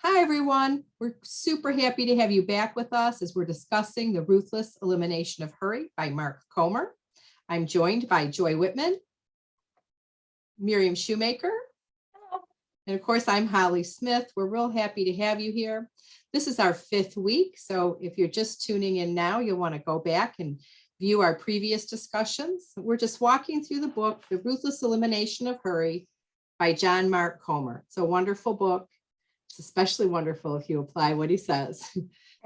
Hi, everyone. We're super happy to have you back with us as we're discussing The Ruthless Elimination of Hurry by Mark Comer. I'm joined by Joy Whitman, Miriam Shumaker, and of course, I'm Holly Smith. We're real happy to have you here. This is our 5th week, so if you're just tuning in now, you'll want to go back and view our previous discussions. We're just walking through the book, The Ruthless Elimination of Hurry by John Mark Comer. It's a wonderful book. It's especially wonderful if you apply what he says.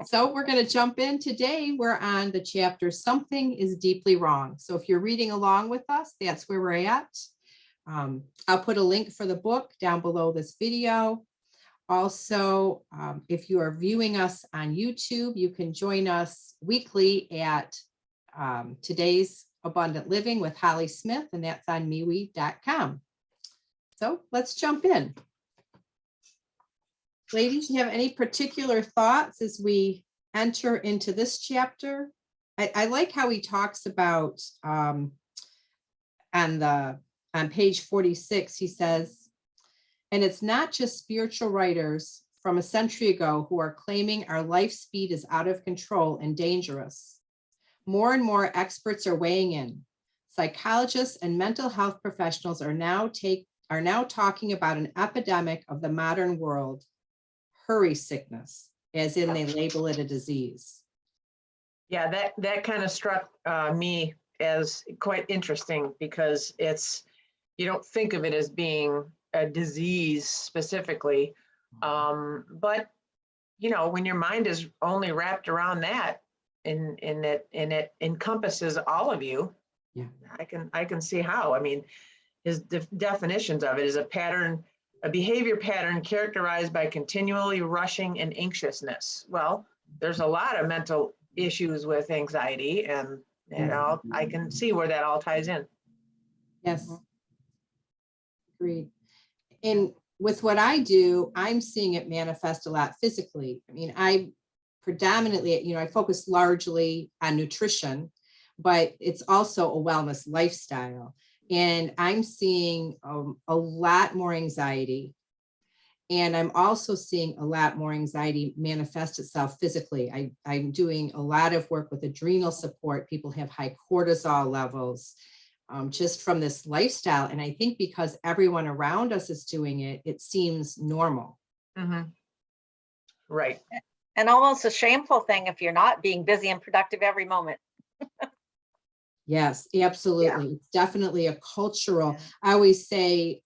So we're going to jump in today. We're on the chapter, Something is Deeply Wrong. So if you're reading along with us, that's where we're at. I'll put a link for the book down below this video. Also, if you are viewing us on YouTube, you can join us weekly at Today's Abundant Living with Holly Smith, and that's on MeWe.com. So let's jump in. Ladies, do you have any particular thoughts as we enter into this chapter? I like how he talks about on page 46, he says, and it's not just spiritual writers from a century ago who are claiming our life speed is out of control and dangerous. More and more experts are weighing in. Psychologists and mental health professionals are now talking about an epidemic of the modern world, hurry sickness, as in they label it a disease. Yeah, that kind of struck me as quite interesting because you don't think of it as being a disease specifically, but when your mind is only wrapped around that, and it encompasses all of you, yeah, I can see how. I mean, his definitions of it is a behavior pattern characterized by continually rushing and anxiousness. Well, there's a lot of mental issues with anxiety, and I can see where that all ties in. Yes. Agreed. And with what I do, I'm seeing it manifest a lot physically. I mean, I predominantly, I focus largely on nutrition, but it's also a wellness lifestyle. And I'm seeing a lot more anxiety. And I'm also seeing a lot more anxiety manifest itself physically. I'm doing a lot of work with adrenal support. People have high cortisol levels just from this lifestyle. And I think because everyone around us is doing it, it seems normal. Mm-hmm. Right. And almost a shameful thing if you're not being busy and productive every moment. Yes, absolutely. Yeah. It's definitely a cultural. Yeah. I always say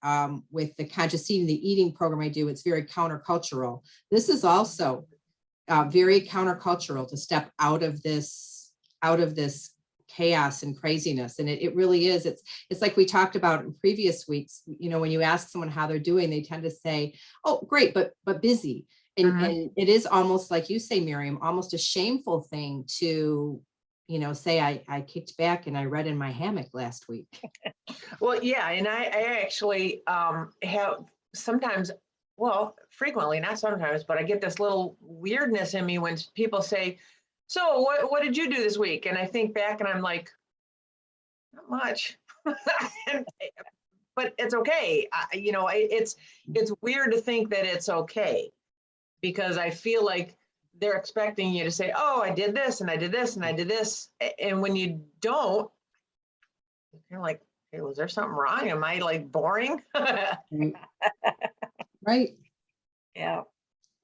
with the conscious eating, the eating program I do, it's very countercultural. This is also very countercultural to step out of this chaos and craziness. And it really is. It's like we talked about in previous weeks. When you ask someone how they're doing, they tend to say, "Oh, great, but busy." And, and it is almost like you say, Miriam, almost a shameful thing to say I kicked back and I read in my hammock last week. Well, yeah. And I actually have sometimes, well, frequently, not sometimes, but I get this little weirdness in me when people say, "So what did you do this week?" And I think back and I'm like, not much, but it's okay. It's weird to think that it's okay because I feel like they're expecting you to say, "Oh, I did this and I did this and I did this." And when you don't, you're like, "Hey, was there something wrong? Am I like boring?" Right. Yeah.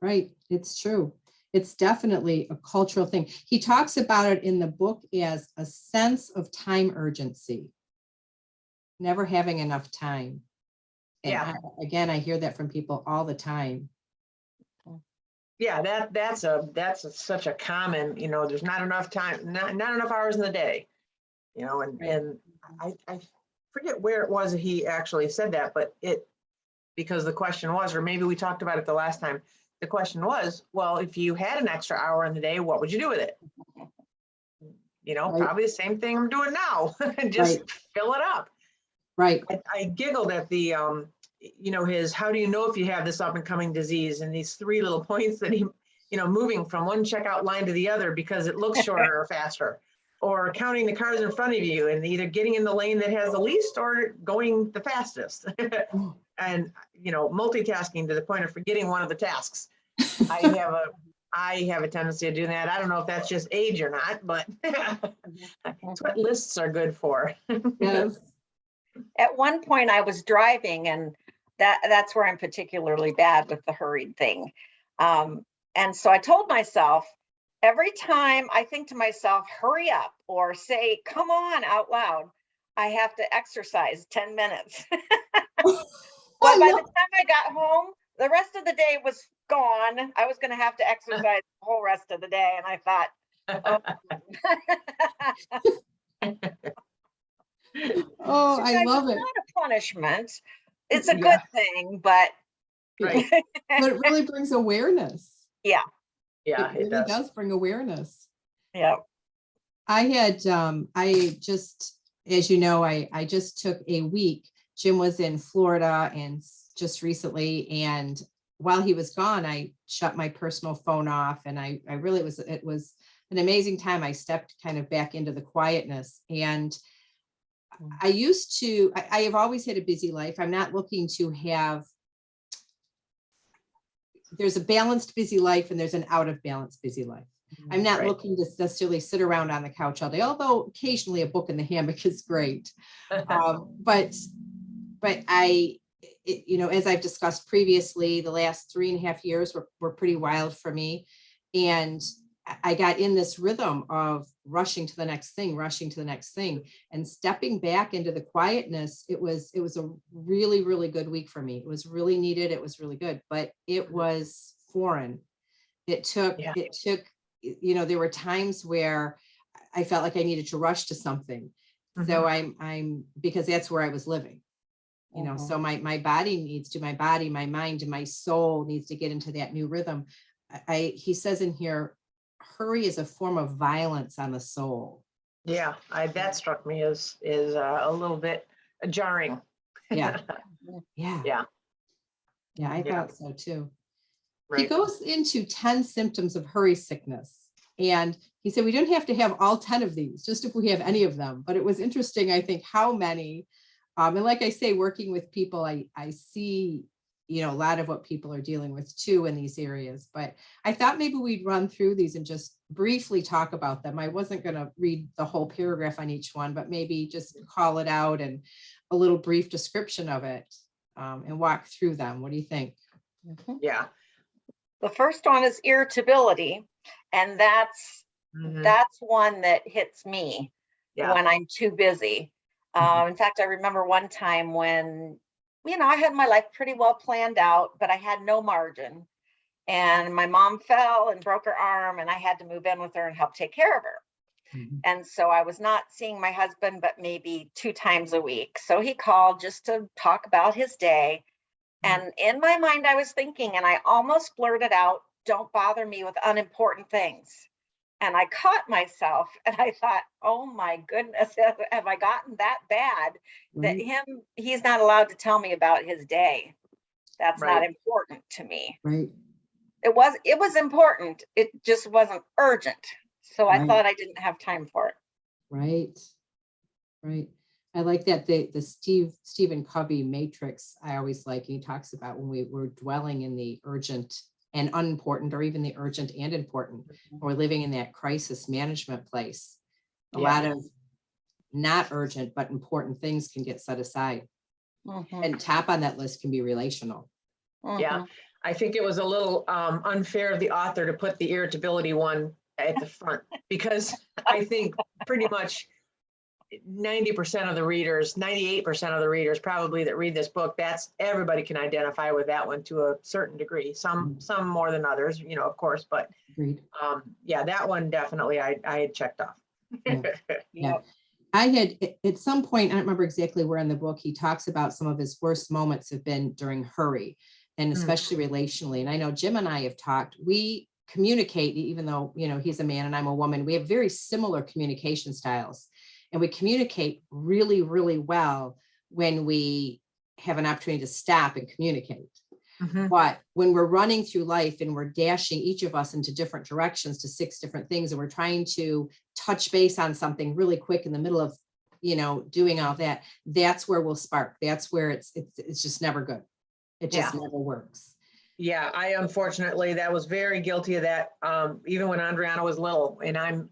Right. It's true. It's definitely a cultural thing. He talks about it in the book as a sense of time urgency, never having enough time. And yeah. I hear that from people all the time. Yeah, that's such a common, there's not enough time, not enough hours in the day, and I forget where it was that he actually said that, but because the question was, or maybe we talked about it the last time, the question was, well, if you had an extra hour in the day, what would you do with it? Right. Probably the same thing I'm doing now, just right. Fill it up. Right. I giggled at the, his, how do you know if you have this up and coming disease, and these 3 little points that he, moving from one checkout line to the other because it looks shorter or faster, or counting the cars in front of you and either getting in the lane that has the least or going the fastest. And, multitasking to the point of forgetting one of the tasks. I have a tendency to do that. I don't know if that's just age or not, but that's what lists are good for. Yes. At one point I was driving, and that's where I'm particularly bad with the hurried thing. And so I told myself, every time I think to myself, hurry up, or say, come on out loud, I have to exercise 10 minutes. But by the time I got home, the rest of the day was gone. I was going to have to exercise the whole rest of the day. And I thought, Oh, I sometimes love it's it. not a punishment. It's a Yeah. good thing, but Right. But it really brings awareness. yeah, Yeah, It really does bring awareness. yeah. I just, as you know, I just took a week. Jim was in Florida and just recently, and while he was gone, I shut my personal phone off, and I really it was an amazing time. I stepped kind of back into the quietness, and I have always had a busy life. I'm not looking to have, there's a balanced busy life and there's an out of balance busy life. I'm not Right. looking to necessarily sit around on the couch all day, although occasionally a book in the hammock is great. But as I've discussed previously, the last 3.5 years were pretty wild for me. And I got in this rhythm of rushing to the next thing, and stepping back into the quietness. It was a really, really good week for me. It was really needed. It was really good, but it was foreign. It took, there were times where I felt like I needed to rush to something. So I'm because that's where I was living. So my body needs to, my mind and my soul needs to get into that new rhythm. He says in here, hurry is a form of violence on the soul. Yeah, that struck me as a little bit jarring. Yeah. I thought so too. Right. He goes into 10 symptoms of hurry sickness. And he said, we don't have to have all 10 of these, just if we have any of them. But it was interesting, I think, how many. And like I say, working with people, I see, a lot of what people are dealing with too in these areas. But I thought maybe we'd run through these and just briefly talk about them. I wasn't going to read the whole paragraph on each one, but maybe just call it out and a little brief description of it, and walk through them. What do you think? Yeah. The first one is irritability, and that's one that hits me when I'm too busy. In fact, I remember one time when, I had my life pretty well planned out, but I had no margin, and my mom fell and broke her arm, and I had to move in with her and help take care of her. And so I was not seeing my husband, but maybe 2 times a week. So he called just to talk about his day. And in my mind, I was thinking, and I almost blurted out, don't bother me with unimportant things. And I caught myself and I thought, oh my goodness, have I gotten that bad that he's not allowed to tell me about his day? That's not important to me. Right. It was important. It just wasn't urgent. So I thought I didn't have time for it. Right. I like that the Stephen Covey matrix. I always like, he talks about when we're dwelling in the urgent and unimportant, or even the urgent and important, or living in that crisis management place. A lot of not urgent but important things can get set aside. And top on that list can be relational. Yeah, I think it was a little unfair of the author to put the irritability one at the front, because I think pretty much 90% of the readers, 98% of the readers probably that read this book, everybody can identify with that one to a certain degree. Some more than others, of course, but that one definitely I had checked off. Yeah. I had at some point, I don't remember exactly where in the book, he talks about some of his worst moments have been during hurry, and especially relationally. And I know Jim and I have talked, we communicate, even though, he's a man and I'm a woman, we have very similar communication styles. And we communicate really, really well when we have an opportunity to stop and communicate. But when we're running through life and we're dashing each of us into different directions to 6 different things, and we're trying to touch base on something really quick in the middle of, doing all that, that's where we'll spark. That's where it's just never good. It just never works. Yeah, I unfortunately, that was very guilty of that. Even when Andriana was little, and I'm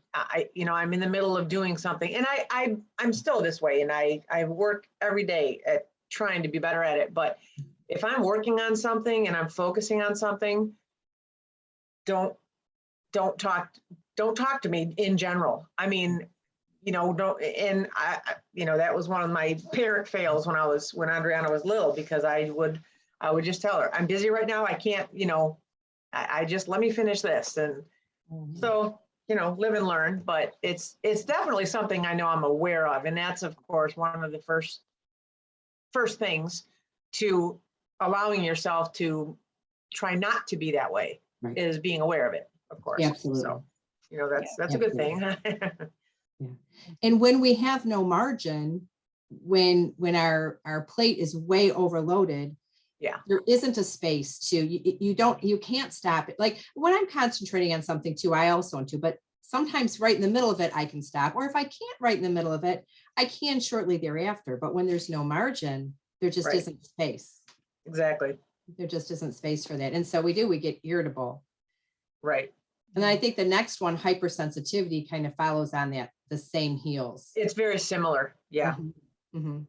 in the middle of doing something, and I'm still this way, and I work every day at trying to be better at it. But if I'm working on something and I'm focusing on something, don't talk to me in general. I mean, don't, and that was one of my parent fails when Andriana was little, because I would just tell her, I'm busy right now. I can't, I just, let me finish this. And so, live and learn, but it's definitely something I know I'm aware of. And that's, of course, one of the first things to allowing yourself to try not to be that way, Right. is being aware of it, of course. Absolutely. So, that's a good thing. Yeah. And when we have no margin, when our plate is way overloaded, Yeah. there isn't a space to, you can't stop it. Like when I'm concentrating on something too, I also want to, but sometimes right in the middle of it, I can stop. Or if I can't right in the middle of it, I can shortly thereafter. But when there's no margin, there just Right. isn't space. Exactly. There just isn't space for that. And so we get irritable. Right. And I think the next one, hypersensitivity, kind of follows on that, the same heels. It's very similar. Yeah.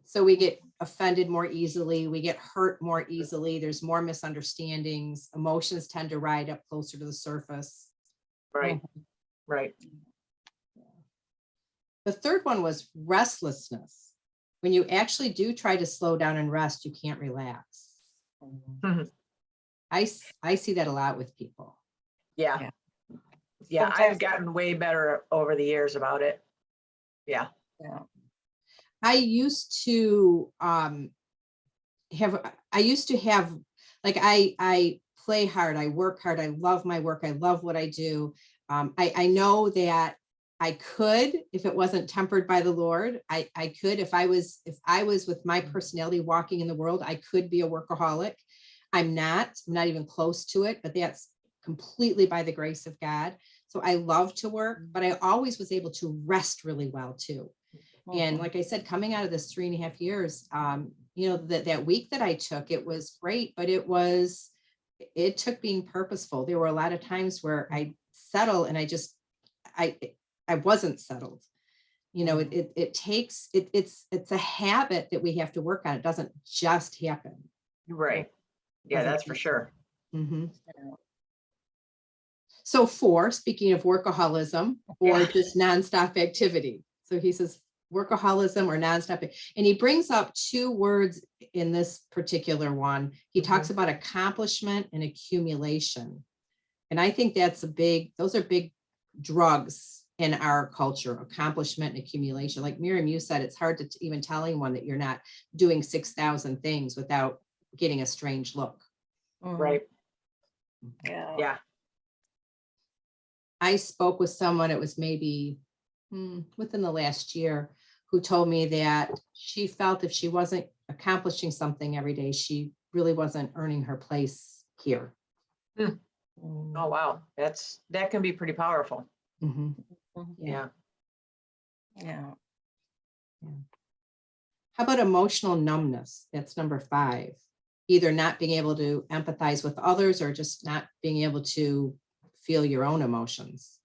So we get offended more easily, we get hurt more easily, there's more misunderstandings, emotions tend to ride up closer to the surface. Right. Right. The third one was restlessness. When you actually do try to slow down and rest, you can't relax. Mhm. I see that a lot with people. Yeah. Yeah. I've gotten way better over the years about it. Yeah. I used to have, like, I play hard, I work hard, I love my work, I love what I do. I know that I could, if it wasn't tempered by the Lord, I could, if I was with my personality walking in the world, I could be a workaholic. I'm not even close to it, but that's completely by the grace of God. So I love to work, but I always was able to rest really well too. And like I said, coming out of this 3.5 years, that week that I took, it was great, but it took being purposeful. There were a lot of times where I settle and I wasn't settled. It's a habit that we have to work on. It doesn't just happen. Right. Yeah, that's for sure. Mm-hmm. So 4, speaking of workaholism or just nonstop activity. So he says workaholism or nonstop. And he brings up 2 words in this particular one. He talks about accomplishment and accumulation. And I think those are big drugs in our culture, accomplishment and accumulation. Like Miriam, you said, it's hard to even tell anyone that you're not doing 6,000 things without getting a strange look. Right. Yeah. I spoke with someone, it was maybe within the last year, who told me that she felt if she wasn't accomplishing something every day, she really wasn't earning her place here. Oh, wow. That can be pretty powerful. Yeah. Yeah. How about emotional numbness? That's number 5. Either not being able to empathize with others or just not being able to feel your own emotions.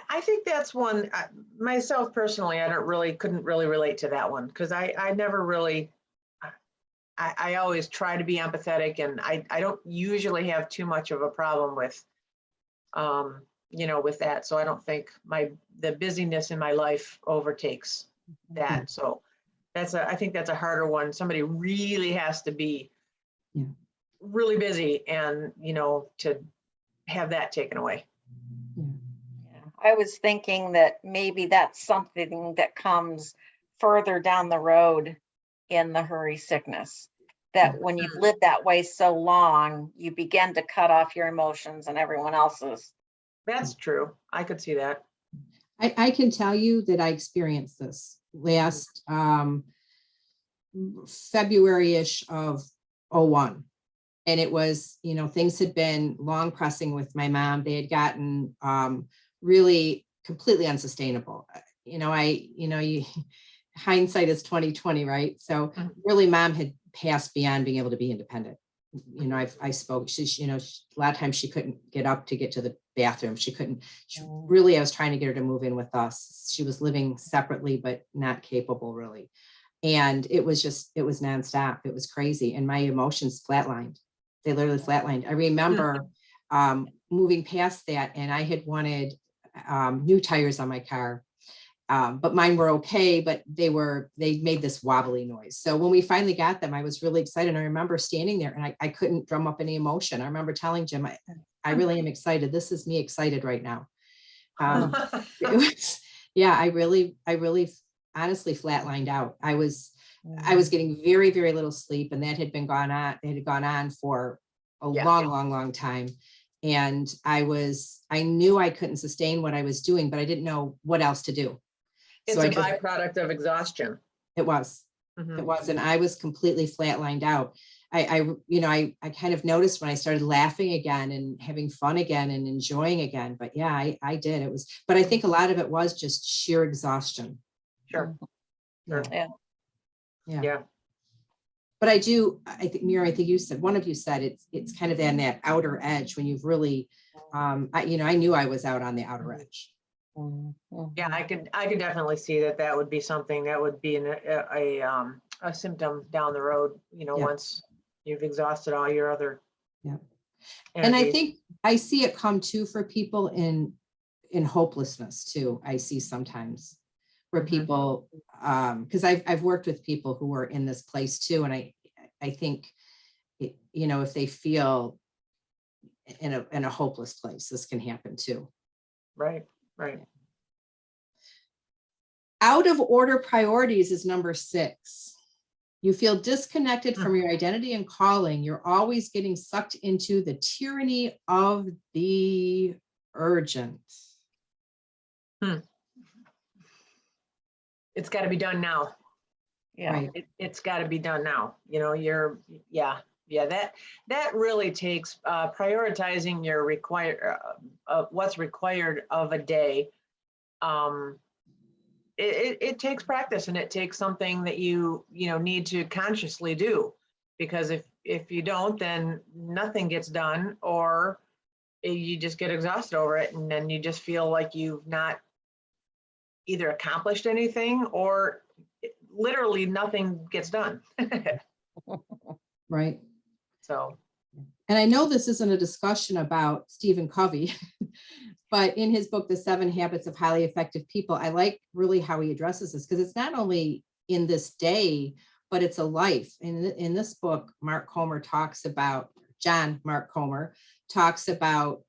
I think that's one, myself personally, couldn't really relate to that one, because I never really, I always try to be empathetic, and I don't usually have too much of a problem with, with that. So I don't think the busyness in my life overtakes that. So I think that's a harder one. Somebody really has to be really busy and, to have that taken away. I was thinking that maybe that's something that comes further down the road in the hurry sickness, that when you've lived that way so long, you begin to cut off your emotions and everyone else's. That's true. I could see that. I can tell you that I experienced this last February-ish of 2001. And it was, things had been long pressing with my mom. They had gotten really completely unsustainable. Hindsight is 2020, right? So really mom had passed beyond being able to be independent. I spoke, a lot of times she couldn't get up to get to the bathroom. Really, I was trying to get her to move in with us. She was living separately, but not capable really. And it was nonstop. It was crazy. And my emotions flatlined. They literally flatlined. I remember moving past that, and I had wanted new tires on my car. But mine were okay, but they made this wobbly noise. So when we finally got them, I was really excited. I remember standing there and I couldn't drum up any emotion. I remember telling Jim, I really am excited. This is me excited right now. I really honestly flatlined out. I was getting very, very little sleep, and that had gone on for a long time. And I knew I couldn't sustain what I was doing, but I didn't know what else to do. It's a byproduct of exhaustion. It was. It was, and I was completely flatlined out. I kind of noticed when I started laughing again and having fun again and enjoying again. But yeah, I did. But I think a lot of it was just sheer exhaustion. Sure. Yeah. But I think, Miriam, I think one of you said it's kind of on that outer edge when you've really, I knew I was out on the outer edge. Yeah, I could definitely see that would be something that would be a symptom down the road, once you've exhausted all your other. Yeah. And I think I see it come too for people in hopelessness too. I see sometimes where people, because I've worked with people who are in this place too. And I think, if they feel in a hopeless place, this can happen too. Right. Out of order priorities is number 6. You feel disconnected from your identity and calling. You're always getting sucked into the tyranny of the urgent. It's got to be done now. Yeah. Right. It's got to be done now. That really takes prioritizing your what's required of a day. It takes practice, and it takes something that you need to consciously do, because if you don't, then nothing gets done, or you just get exhausted over it, and then you just feel like you've not either accomplished anything or literally nothing gets done. Right. So, and I know this isn't a discussion about Stephen Covey, but in his book, The 7 Habits of Highly Effective People, I like really how he addresses this, because it's not only in this day, but it's a life. In this book, John Mark Comer talks about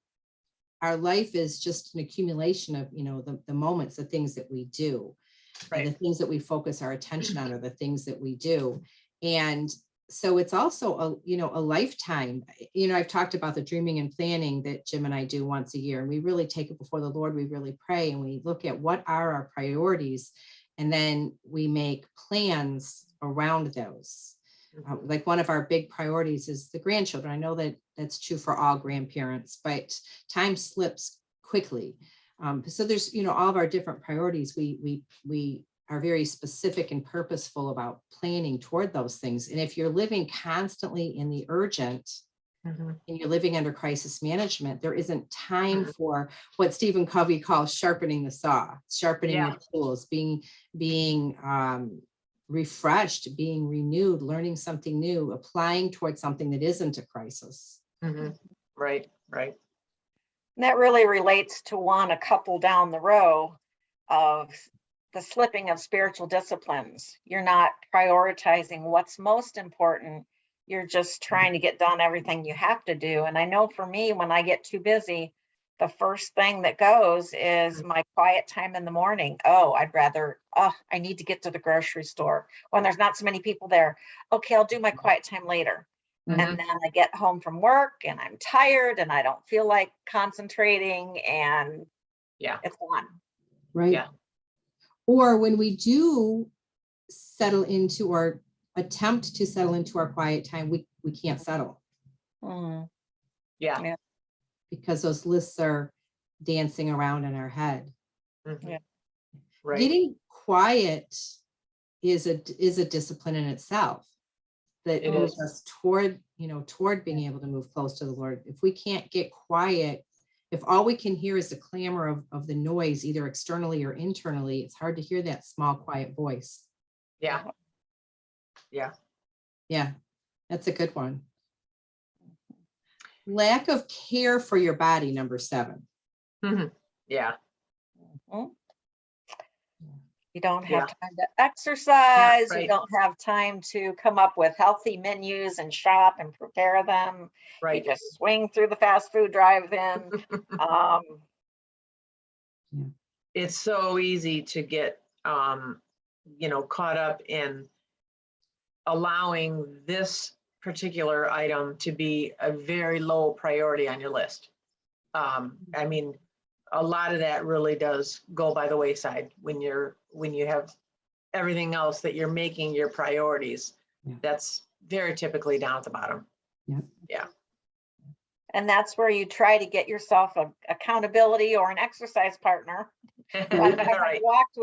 our life is just an accumulation of, the moments, the things that we do, right. and the things that we focus our attention on are the things that we do. And so it's also a lifetime. I've talked about the dreaming and planning that Jim and I do once a year, and we really take it before the Lord. We really pray, and we look at what are our priorities, and then we make plans around those. Like one of our big priorities is the grandchildren. I know that that's true for all grandparents, but time slips quickly. So there's, all of our different priorities. We are very specific and purposeful about planning toward those things. And if you're living constantly in the urgent, and you're living under crisis management, there isn't time for what Stephen Covey calls sharpening the saw, sharpening your tools, being refreshed, being renewed, learning something new, applying towards something that isn't a crisis. Right. And that really relates to a couple down the row of the slipping of spiritual disciplines. You're not prioritizing what's most important. You're just trying to get done everything you have to do. And I know for me, when I get too busy, the first thing that goes is my quiet time in the morning. I need to get to the grocery store when there's not so many people there. Okay, I'll do my quiet time later. And then I get home from work and I'm tired and I don't feel like concentrating, and it's gone. Right. Yeah. Or when we do settle into or attempt to settle into our quiet time, we can't settle. Yeah. Because those lists are dancing around in our head. Right. Getting quiet is a discipline in itself. that It moves is. us toward, toward being able to move close to the Lord. If we can't get quiet, if all we can hear is the clamor of the noise, either externally or internally, it's hard to hear that small, quiet voice. Yeah. Yeah. Yeah, that's a good one. Lack of care for your body, number 7. Yeah. Mhm. You don't Yeah. have time to exercise. You right. don't have time to come up with healthy menus and shop and prepare them. You Right. just swing through the fast food drive-in. It's so easy to get, caught up in allowing this particular item to be a very low priority on your list. I mean, a lot of that really does go by the wayside when you have everything else that you're making your priorities. Yeah. That's very typically down at the bottom. And that's where you try to get yourself an accountability or an exercise partner. I've Right. walked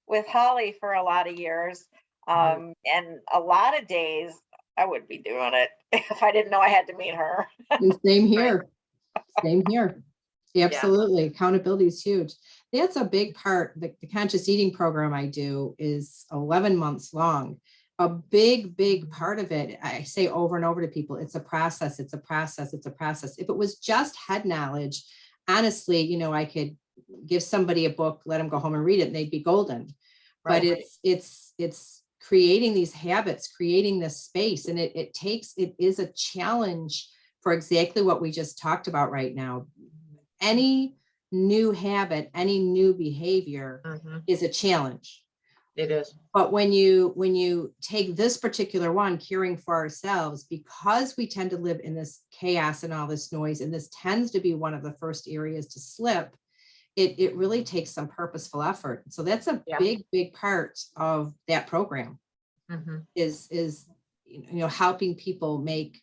with Holly for a lot of years. And a lot of days I would be doing it if I didn't know I had to meet her. And same here. Same here. Absolutely. Accountability is huge. That's a big part. The conscious eating program I do is 11 months long. A big part of it, I say over and over to people, it's a process, it's a process, it's a process. If it was just head knowledge, honestly, I could give somebody a book, let them go home and read it, and they'd be golden. But Right. it's creating these habits, creating this space, and it is a challenge for exactly what we just talked about right now. Any new habit, any new behavior is a challenge. It is. But when you take this particular one, caring for ourselves, because we tend to live in this chaos and all this noise, and this tends to be one of the first areas to slip, it really takes some purposeful effort. So that's a big part of that program is helping people make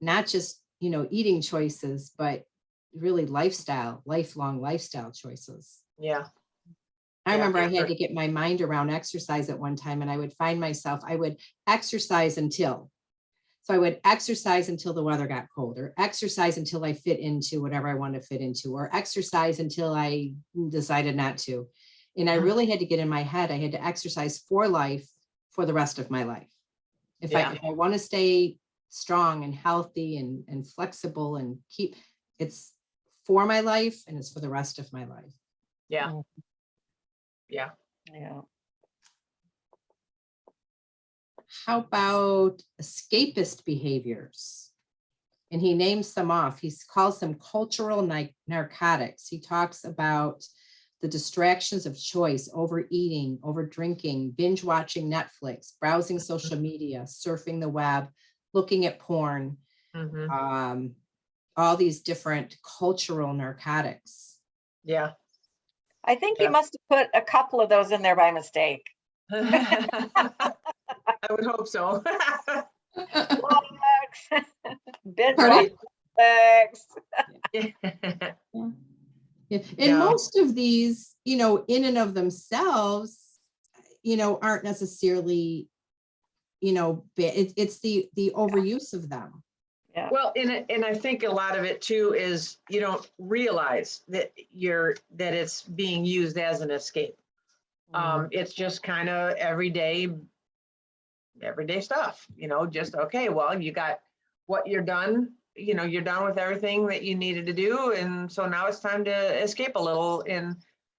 not just, eating choices, but really lifelong lifestyle choices. Yeah. I remember I for had to get my mind around exercise at one time, and I would find myself, I would exercise until. So I would exercise until the weather got colder, exercise until I fit into whatever I wanted to fit into, or exercise until I decided not to. And I really had to get in my head, I had to exercise for life for the rest of my life. If I want to stay strong and healthy and flexible and it's for my life and it's for the rest of my life. Yeah. Yeah. How about escapist behaviors? And he names some off. He calls them cultural narcotics. He talks about the distractions of choice, overeating, over drinking, binge watching Netflix, browsing social media, surfing the web, looking at porn, all these different cultural narcotics. Yeah. I think he must have put a couple of those in there by mistake. I would hope so. Binge Right. Netflix. Yeah. And most of these, in and of themselves, aren't necessarily, bad. It's the overuse of them. Yeah. Well, and I think a lot of it too is you don't realize that it's being used as an escape. It's just kind of everyday stuff, just, okay, well, you got what you're done, you're done with everything that you needed to do. And so now it's time to escape a little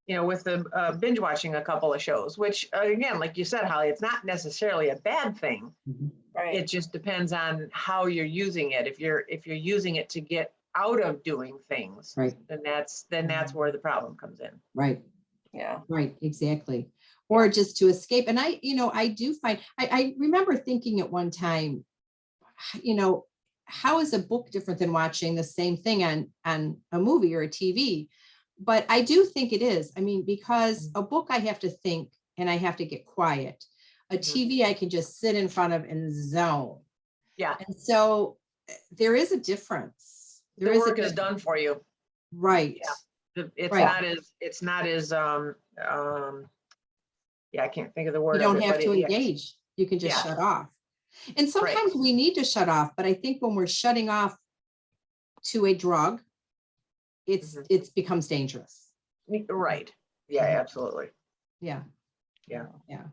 with the binge watching a couple of shows, which again, like you said, Holly, it's not necessarily a bad thing. Right. It just depends on how you're using it. If you're using it to get out of doing things, right, then that's where the problem comes in. Right. Yeah. Right. Exactly. Or just to escape. And I do find, I remember thinking at one time, how is a book different than watching the same thing on a movie or a TV? But I do think it is. I mean, because a book I have to think and I have to get quiet. A TV I can just sit in front of and zone. Yeah. And so there is a difference. The work is done for you. Right. Yeah. It's right. not as I can't think of the word. You don't have to engage. You can just shut off. And sometimes we need to shut off, but I think when we're shutting off to a drug, it becomes dangerous. Right. Yeah, Mhm. absolutely. Yeah. Yeah. Yeah.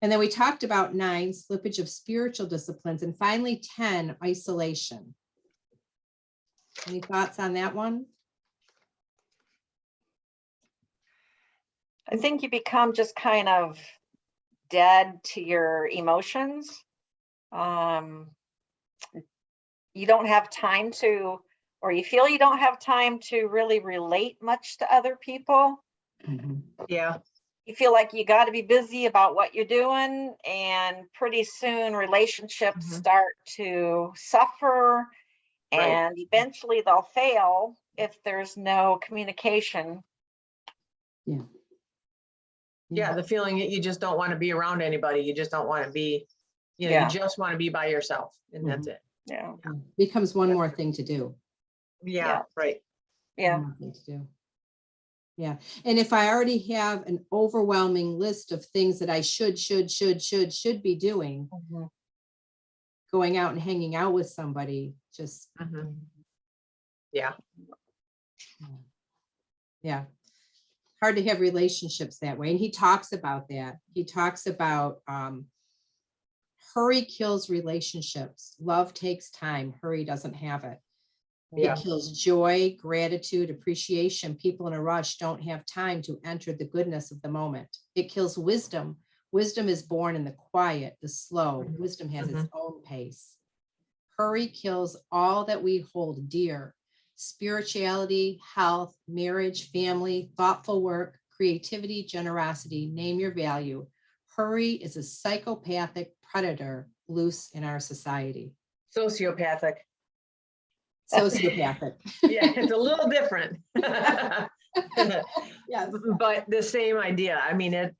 And then we talked about 9, slippage of spiritual disciplines, and finally 10, isolation. Any thoughts on that one? I think you become just kind of dead to your emotions. You don't have time to, or you feel you don't have time to really relate much to other people. Yeah. You feel like you got to be busy about what you're doing, and pretty soon relationships start to suffer, and eventually they'll fail if there's no communication. Yeah. Yeah, the feeling that you just don't want to be around anybody. You just don't want to be, you just want to be by yourself, and that's it. Yeah. Becomes one more thing to do. Yeah, right. Yeah. One more thing to do. Yeah. And if I already have an overwhelming list of things that I should be doing, going out and hanging out with somebody, just, Yeah. yeah. Hard to have relationships that way. And he talks about that. He talks about hurry kills relationships. Love takes time. Hurry doesn't have it. Yeah. It kills joy, gratitude, appreciation. People in a rush don't have time to enter the goodness of the moment. It kills wisdom. Wisdom is born in the quiet, the slow. Wisdom has its own pace. Hurry kills all that we hold dear: spirituality, health, marriage, family, thoughtful work, creativity, generosity, name your value. Hurry is a psychopathic predator loose in our society. Sociopathic. Sociopathic. Yeah, it's a little different. Yes. But the same idea. I mean, it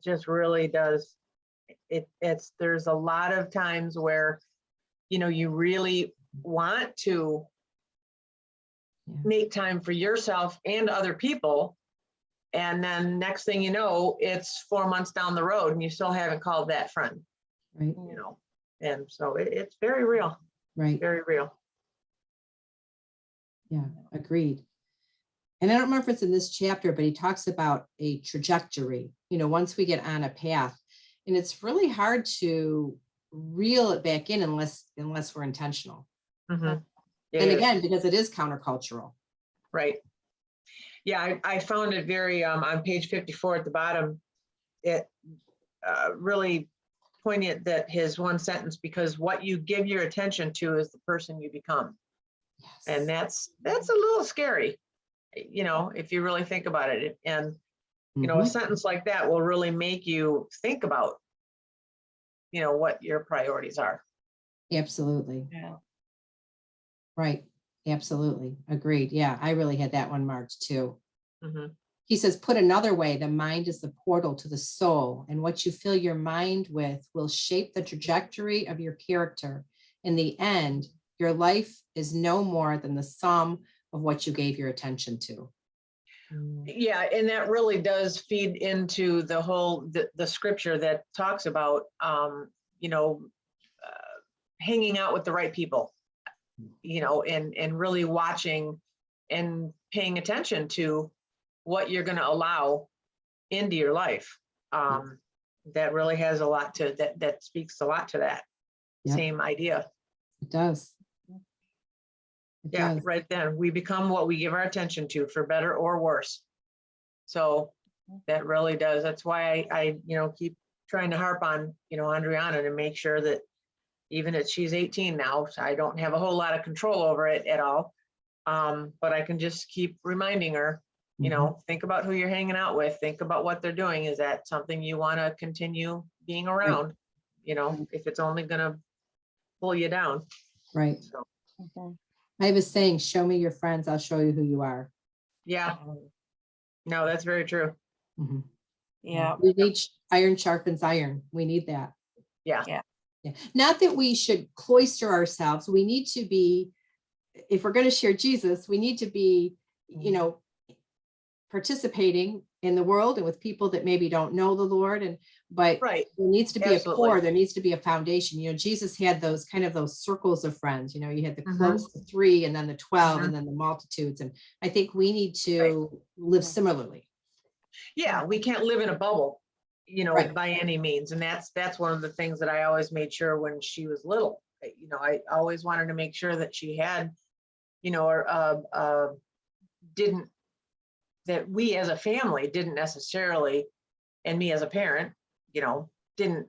just really does. There's a lot of times where, you really want to make time for yourself and other people. And then next thing you know, it's 4 months down the road and you still haven't called that friend. Right. And so it's very real. Right. Very real. Yeah, agreed. And I don't remember if it's in this chapter, but he talks about a trajectory, once we get on a path. And it's really hard to reel it back in unless we're intentional. Yeah, and again, because it is countercultural. Right. Yeah, I found it very, on page 54 at the bottom, it really poignant that his one sentence, because what you give your attention to is the person you become. Yes. And that's a little scary, if you really think about it. And, a sentence like that will really make you think about, what your priorities are. Absolutely. Yeah. Right. Absolutely. Agreed. Yeah, I really had that one marked too. He says, put another way, the mind is the portal to the soul, and what you fill your mind with will shape the trajectory of your character. In the end, your life is no more than the sum of what you gave your attention to. Yeah, and that really does feed into the whole, the scripture that talks about, hanging out with the right people, and really watching and paying attention to what you're going to allow into your life. That really has a lot to that speaks a lot to that same idea. It does. It does. Right then we become what we give our attention to, for better or worse. So that really does. That's why I keep trying to harp on, Andriana, to make sure that even if she's 18 now, so I don't have a whole lot of control over it at all. But I can just keep reminding her, think about who you're hanging out with. Think about what they're doing. Is that something you want to continue being around? If it's only going to pull you down. Right. So. I have a saying, show me your friends, I'll show you who you are. Yeah. No, that's very true. Yeah. We need iron sharpens iron. We need that. Yeah. Not that we should cloister ourselves. We need to be, if we're going to share Jesus, we need to be, participating in the world and with people that maybe don't know the Lord. And but Right. there needs to be a Absolutely. core, there needs to be a foundation. You know, Jesus had those kind of those circles of friends, you know, you had the Mhm. close, the 3, and then the 12, Mhm. and then the multitudes. And I think we need to live similarly. Yeah, we can't live in a bubble, Right. by any means. And that's one of the things that I always made sure when she was little. I always wanted to make sure that she had, or didn't, that we as a family didn't necessarily, and me as a parent, didn't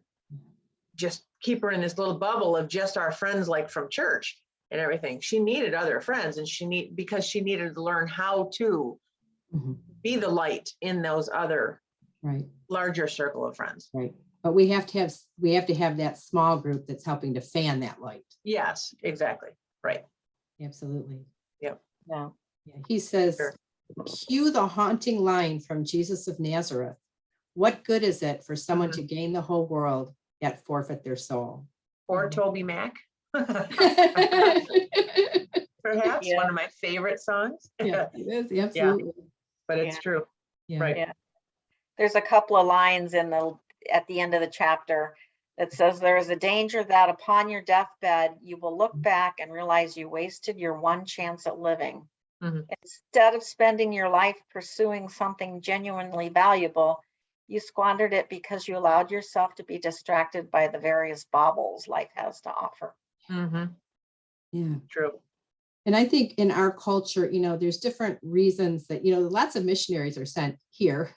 just keep her in this little bubble of just our friends, like from church and everything. She needed other friends, and because she needed to learn how to Mhm. be the light in those other Right. larger circle of friends. Right. But we have to have that small group that's helping to fan that light. Yes, exactly. Right. Absolutely. Yep. Yeah. Yeah. He says, Sure. cue the haunting line from Jesus of Nazareth. What good is it for someone Mhm. to gain the whole world yet forfeit their soul? Or Mhm. Toby Mac. Perhaps Yeah. one of my favorite songs. Yeah, it is. Absolutely. But it's Yeah. true. Yeah. Right. Yeah. There's a couple of lines at the end of the chapter that says, there is a danger that upon your deathbed, you will look back and realize you wasted your one chance at living. Mhm. Instead of spending your life pursuing something genuinely valuable, you squandered it because you allowed yourself to be distracted by the various baubles life has to offer. Mhm. Yeah. True. And I think in our culture, there's different reasons that, lots of missionaries are sent here.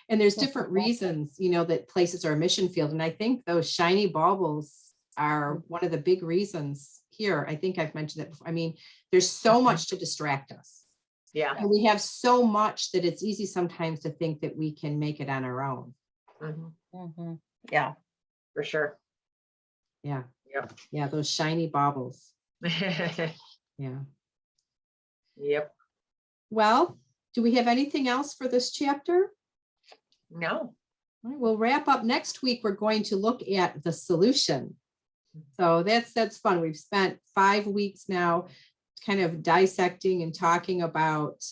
And there's different reasons, that places are a mission field. And I think those shiny baubles are one of the big reasons here. I think I've mentioned that before. I mean, there's so much to distract us. Yeah. And we have so much that it's easy sometimes to think that we can make it on our own. Mhm. Mhm. Yeah. For sure. Yeah. Yep. Yeah. Those shiny baubles. Yeah. Yep. Well, do we have anything else for this chapter? No. All right, we'll wrap up next week. We're going to look at the solution. So that's fun. We've spent 5 weeks now kind of dissecting and talking about,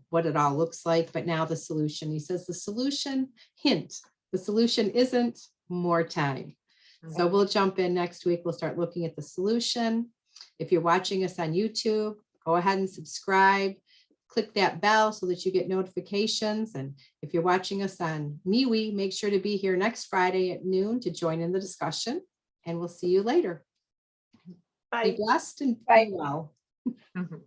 what it all looks like, but now the solution. He says the solution, hint, the solution isn't more time. So we'll jump in next week. We'll start looking at the solution. If you're watching us on YouTube, go ahead and subscribe. Click that bell so that you get notifications. And if you're watching us on MeWe, make sure to be here next Friday at noon to join in the discussion. And we'll see you later. Bye. Be blessed and Bye. be well. Mhm.